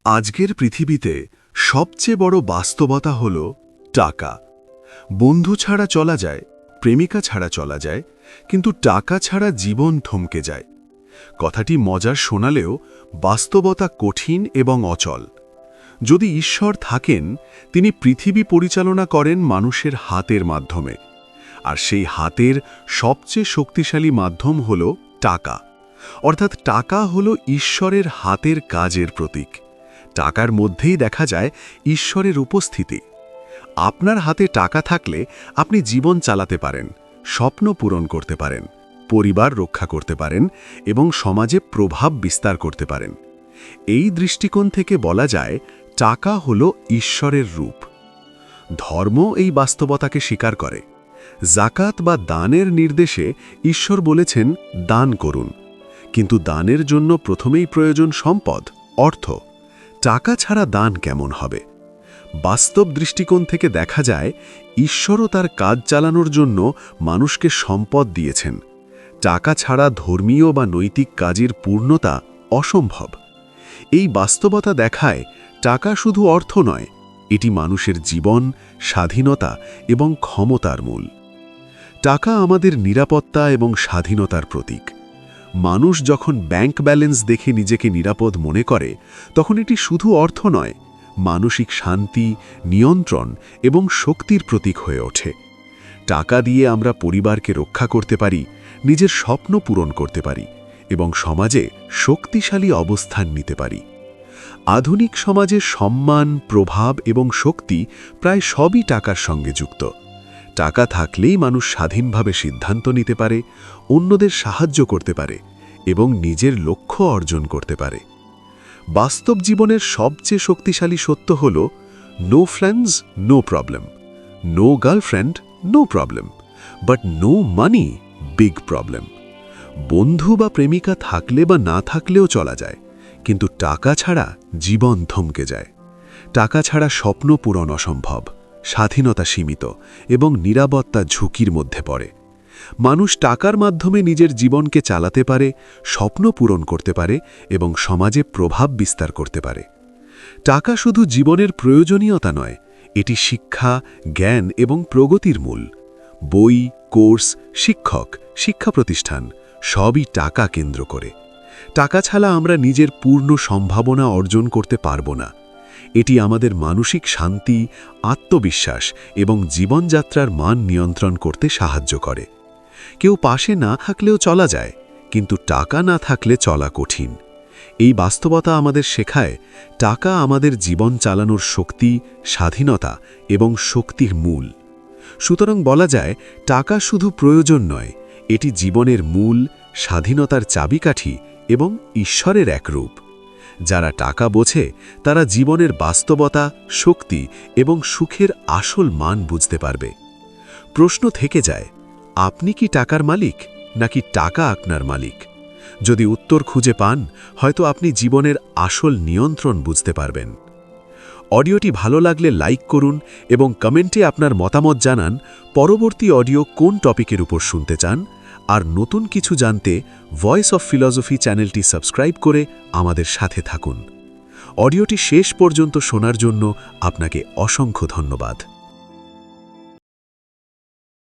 আজকের পৃথিবীতে সবচেয়ে বড় বাস্তবতা হল টাকা। বন্ধু ছাড়া চলা যায়, প্রেমিকা ছাড়া চলা যায়, কিন্তু টাকা ছাড়া জীবন থমকে যায়। কথাটি মজার শোনালেও বাস্তবতা কঠিন এবং অচল। যদি ঈশ্বর থাকেন, তিনি পৃথিবী পরিচালনা করেন মানুষের হাতের মাধ্যমে, আর সেই হাতের সবচেয়ে শক্তিশালী মাধ্যম হল টাকা। অর্থাৎ টাকা হল ঈশ্বরের হাতের কাজের প্রতীক। টাকার মধ্যেই দেখা যায় ঈশ্বরের উপস্থিতি। আপনার হাতে টাকা থাকলে আপনি জীবন চালাতে পারেন, স্বপ্ন পূরণ করতে পারেন, পরিবার রক্ষা করতে পারেন এবং সমাজে প্রভাব বিস্তার করতে পারেন। এই দৃষ্টিকোণ থেকে বলা যায় টাকা হল ঈশ্বরের রূপ। ধর্ম এই বাস্তবতাকে স্বীকার করে। জাকাত বা দানের নির্দেশে ঈশ্বর বলেছেন দান করুন, কিন্তু দানের জন্য প্রথমেই প্রয়োজন সম্পদ, অর্থ। টাকা ছাড়া দান কেমন হবে? বাস্তব দৃষ্টিকোণ থেকে দেখা যায় ঈশ্বরও তার কাজ চালানোর জন্য মানুষকে সম্পদ দিয়েছেন। টাকা ছাড়া ধর্মীয় বা নৈতিক কাজের পূর্ণতা অসম্ভব। এই বাস্তবতা দেখায় টাকা শুধু অর্থ নয়, এটি মানুষের জীবন, স্বাধীনতা এবং ক্ষমতার মূল। টাকা আমাদের নিরাপত্তা এবং স্বাধীনতার প্রতীক। মানুষ যখন ব্যাংক ব্যালেন্স দেখে নিজেকে নিরাপদ মনে করে, তখন এটি শুধু অর্থ নয়, মানসিক শান্তি, নিয়ন্ত্রণ এবং শক্তির প্রতীক হয়ে ওঠে। টাকা দিয়ে আমরা পরিবারকে রক্ষা করতে পারি, নিজের স্বপ্ন পূরণ করতে পারি এবং সমাজে শক্তিশালী অবস্থান নিতে পারি। আধুনিক সমাজে সম্মান, প্রভাব এবং শক্তি প্রায় সবই টাকার সঙ্গে যুক্ত। টাকা থাকলেই মানুষ স্বাধীনভাবে সিদ্ধান্ত নিতে পারে, অন্যদের সাহায্য করতে পারে এবং নিজের লক্ষ্য অর্জন করতে পারে। বাস্তব জীবনের সবচেয়ে শক্তিশালী সত্য হল no friends, no problem, no girlfriend, no problem, but no money, big problem. বন্ধু বা প্রেমিকা থাকলে বা না থাকলেও চলা যায়, কিন্তু টাকা ছাড়া জীবন থমকে যায়। টাকা ছাড়া স্বপ্ন পূরণ অসম্ভব, স্বাধীনতা সীমিত এবং নিরাপত্তা ঝুঁকির মধ্যে পড়ে। মানুষ টাকার মাধ্যমে নিজের জীবনকে চালাতে পারে, স্বপ্ন পূরণ করতে পারে এবং সমাজে প্রভাব বিস্তার করতে পারে। টাকা শুধু জীবনের প্রয়োজনীয়তা নয়, এটি শিক্ষা, জ্ঞান এবং প্রগতির মূল। বই, কোর্স, শিক্ষক, শিক্ষা প্রতিষ্ঠান সবই টাকা কেন্দ্র করে। টাকা ছাড়া আমরা নিজের পূর্ণ সম্ভাবনা অর্জন করতে পারব না। এটি আমাদের মানসিক শান্তি, আত্মবিশ্বাস এবং জীবনযাত্রার মান নিয়ন্ত্রণ করতে সাহায্য করে। কেউ পাশে না থাকলেও চলা যায়, কিন্তু টাকা না থাকলে চলা কঠিন। এই বাস্তবতা আমাদের শেখায় টাকা আমাদের জীবন চালানোর শক্তি, স্বাধীনতা এবং শক্তির মূল। সুতরাং বলা যায় টাকা শুধু প্রয়োজন নয়, এটি জীবনের মূল, স্বাধীনতার চাবিকাঠি এবং ঈশ্বরের এক রূপ। যারা টাকা বোঝে তারা জীবনের বাস্তবতা, শক্তি এবং সুখের আসল মান বুঝতে পারবে। প্রশ্ন থেকে যায়, আপনি কি টাকার মালিক নাকি টাকা আপনার মালিক? যদি উত্তর খুঁজে পান, হয়তো আপনি জীবনের আসল নিয়ন্ত্রণ বুঝতে পারবেন। অডিওটি ভালো লাগলে লাইক করুন এবং কমেন্টে আপনার মতামত জানান পরবর্তী অডিও কোন টপিকের উপর শুনতে চান। আর নতুন কিছু জানতে ভয়েস অফ ফিলসফি চ্যানেলটি সাবস্ক্রাইব করে আমাদের সাথে থাকুন। অডিওটি শেষ পর্যন্ত শোনার জন্য আপনাকে অসংখ্য ধন্যবাদ।